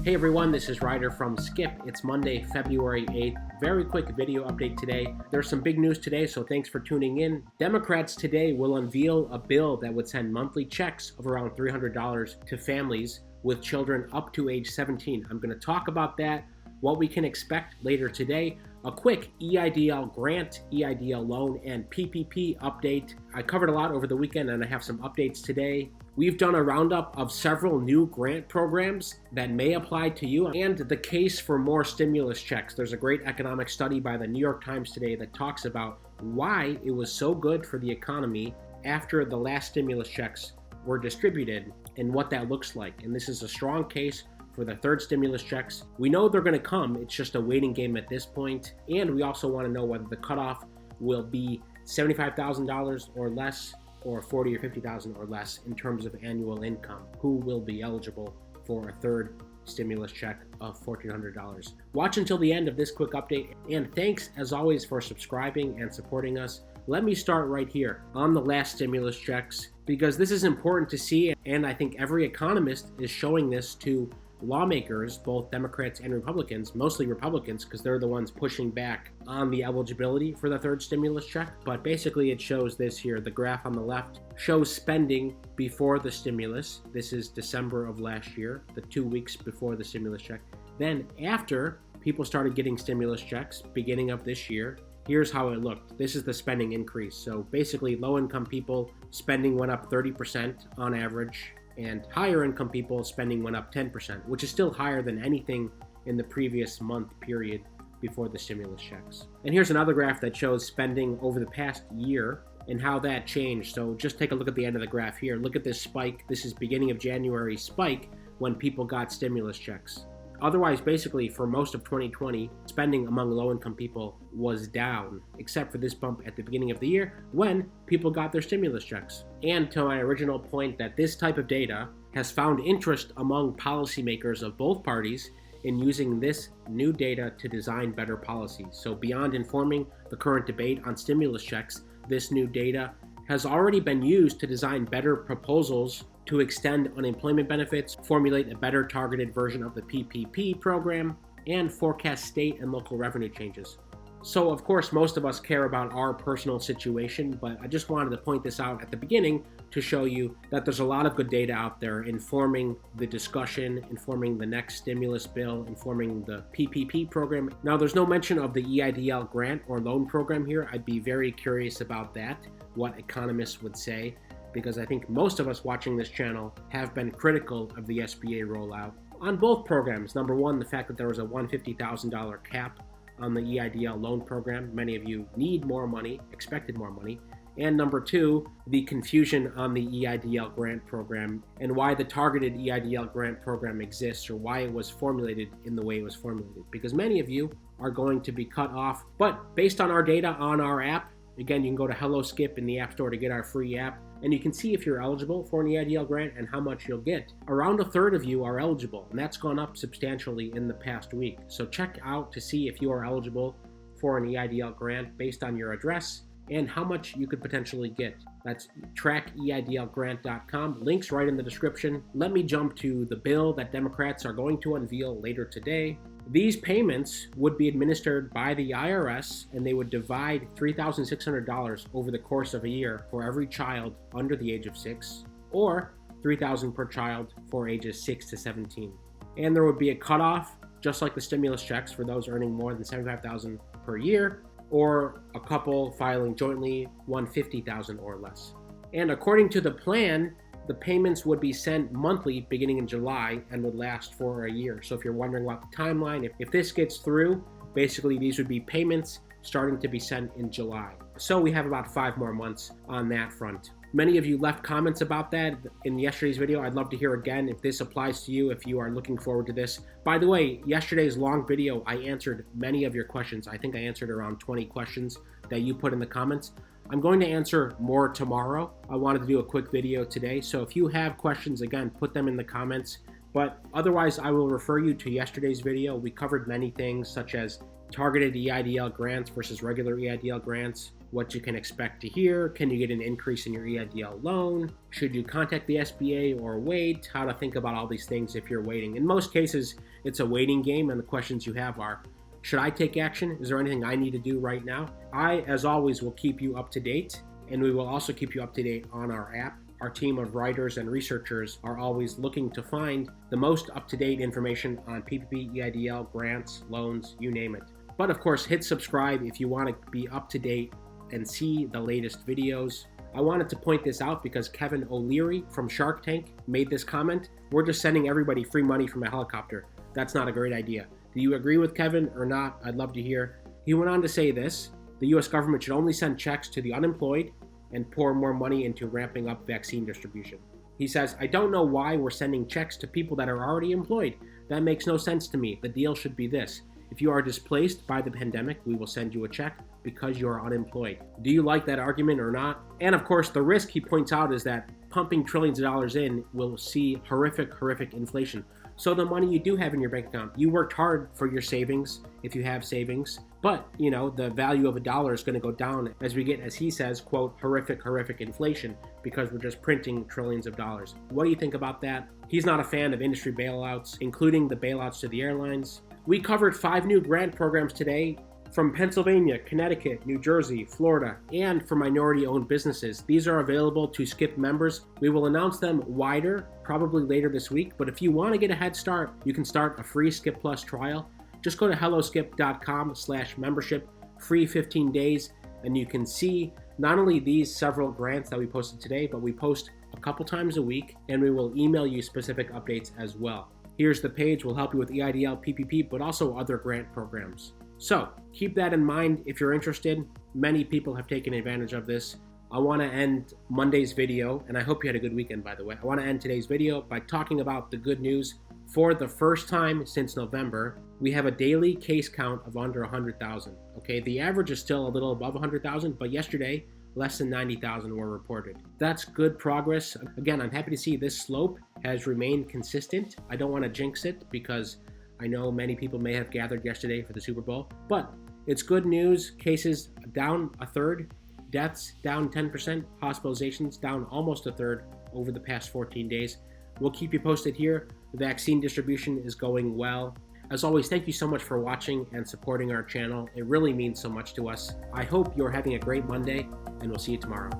Hey everyone, this is Ryder from Skip. It's Monday, February 8th. Very quick video update today. There's some big news today, so thanks for tuning in. Democrats today will unveil a bill that would send monthly checks of around $300 to families with children up to age 17. I'm going to talk about that, what we can expect later today, a quick EIDL grant, EIDL loan, and PPP update. I covered a lot over the weekend and I have some updates today. We've done a roundup of several new grant programs that may apply to you and the case for more stimulus checks. There's a great economic study by the New York Times today that talks about why it was so good for the economy after the last stimulus checks were distributed and what that looks like. And this is a strong case for the third stimulus checks. We know they're going to come. It's just a waiting game at this point. And we also want to know whether the cutoff will be $75,000 or less, or $40,000 or $50,000 or less in terms of annual income. Who will be eligible for a third stimulus check of $1,400? Watch until the end of this quick update. And thanks as always for subscribing and supporting us. Let me start right here on the last stimulus checks, because this is important to see, and I think every economist is showing this to lawmakers, both Democrats and Republicans, mostly Republicans because they're the ones pushing back on the eligibility for the third stimulus check. But basically it shows this here. The graph on the left shows spending before the stimulus. This is December of last year, the 2 weeks before the stimulus check. Then after people started getting stimulus checks, beginning of this year, here's how it looked. This is the spending increase. So basically low-income people spending went up 30% on average, and higher income people spending went up 10%, which is still higher than anything in the previous month period before the stimulus checks. And here's another graph that shows spending over the past year and how that changed. So just take a look at the end of the graph here. Look at this spike. This is beginning of January spike when people got stimulus checks. Otherwise, basically, for most of 2020, spending among low-income people was down, except for this bump at the beginning of the year when people got their stimulus checks. And to my original point that this type of data has found interest among policymakers of both parties in using this new data to design better policies. So beyond informing the current debate on stimulus checks, this new data has already been used to design better proposals to extend unemployment benefits, formulate a better targeted version of the PPP program, and forecast state and local revenue changes. So of course, most of us care about our personal situation, but I just wanted to point this out at the beginning to show you that there's a lot of good data out there informing the discussion, informing the next stimulus bill, informing the PPP program. Now, there's no mention of the EIDL grant or loan program here. I'd be very curious about that, what economists would say, because I think most of us watching this channel have been critical of the SBA rollout on both programs. Number one, the fact that there was a $150,000 cap on the EIDL loan program. Many of you need more money, expected more money. And number two, the confusion on the EIDL grant program and why the targeted EIDL grant program exists, or why it was formulated in the way it was formulated. Because many of you are going to be cut off. But based on our data on our app, again, you can go to Hello Skip in the App Store to get our free app, and you can see if you're eligible for an EIDL grant and how much you'll get. Around a third of you are eligible, and that's gone up substantially in the past week. So check out to see if you are eligible for an EIDL grant based on your address and how much you could potentially get. That's trackeidlgrant.com. Links right in the description. Let me jump to the bill that Democrats are going to unveil later today. These payments would be administered by the IRS, and they would divide $3,600 over the course of a year for every child under the age of 6, or $3,000 per child for ages 6 to 17. And there would be a cutoff, just like the stimulus checks, for those earning more than $75,000 per year, or a couple filing jointly $150,000 or less. And according to the plan, the payments would be sent monthly beginning in July and would last for a year. So if you're wondering about the timeline, if this gets through, basically these would be payments starting to be sent in July. So we have about 5 more months on that front. Many of you left comments about that in yesterday's video. I'd love to hear again if this applies to you, if you are looking forward to this. By the way, yesterday's long video, I answered many of your questions. I think I answered around 20 questions that you put in the comments. I'm going to answer more tomorrow. I wanted to do a quick video today. So if you have questions, again, put them in the comments. But otherwise, I will refer you to yesterday's video. We covered many things such as targeted EIDL grants versus regular EIDL grants, what you can expect to hear. Can you get an increase in your EIDL loan? Should you contact the SBA or wait? How to think about all these things if you're waiting. In most cases, it's a waiting game, and the questions you have are, should I take action? Is there anything I need to do right now? I, as always, will keep you up to date, and we will also keep you up to date on our app. Our team of writers and researchers are always looking to find the most up-to-date information on PPP, EIDL, grants, loans, you name it. But of course, hit subscribe if you want to be up to date and see the latest videos. I wanted to point this out because Kevin O'Leary from Shark Tank made this comment. We're just sending everybody free money from a helicopter. That's not a great idea. Do you agree with Kevin or not? I'd love to hear. He went on to say this: the US government should only send checks to the unemployed and pour more money into ramping up vaccine distribution. He says, I don't know why we're sending checks to people that are already employed. That makes no sense to me. The deal should be this: if you are displaced by the pandemic, we will send you a check because you are unemployed. Do you like that argument or not? And of course, the risk he points out is that pumping trillions of dollars in will see horrific inflation. So the money you do have in your bank account, you worked hard for your savings if you have savings, but the value of a dollar is going to go down as we get, as he says, quote, horrific inflation, because we're just printing trillions of dollars. What do you think about that? He's not a fan of industry bailouts, including the bailouts to the airlines. We covered 5 new grant programs today from Pennsylvania, Connecticut, New Jersey, Florida, and for minority-owned businesses. These are available to Skip members. We will announce them wider, probably later this week, but if you want to get a head start, you can start a free Skip Plus trial. Just go to helloskip.com/membership, free 15 days, and you can see not only these several grants that we posted today, but we post a couple times a week, and we will email you specific updates as well. Here's the page. We'll help you with EIDL, PPP, but also other grant programs. So keep that in mind if you're interested. Many people have taken advantage of this. I want to end Monday's video, and I hope you had a good weekend, by the way. I want to end today's video by talking about the good news. For the first time since November, we have a daily case count of under 100,000. Okay, the average is still a little above 100,000, but yesterday, less than 90,000 were reported. That's good progress. Again, I'm happy to see this slope has remained consistent. I don't want to jinx it because I know many people may have gathered yesterday for the Super Bowl, but it's good news. Cases down a third, deaths down 10%, hospitalizations down almost a third over the past 14 days. We'll keep you posted here. The vaccine distribution is going well. As always, thank you so much for watching and supporting our channel. It really means so much to us. I hope you're having a great Monday, and we'll see you tomorrow.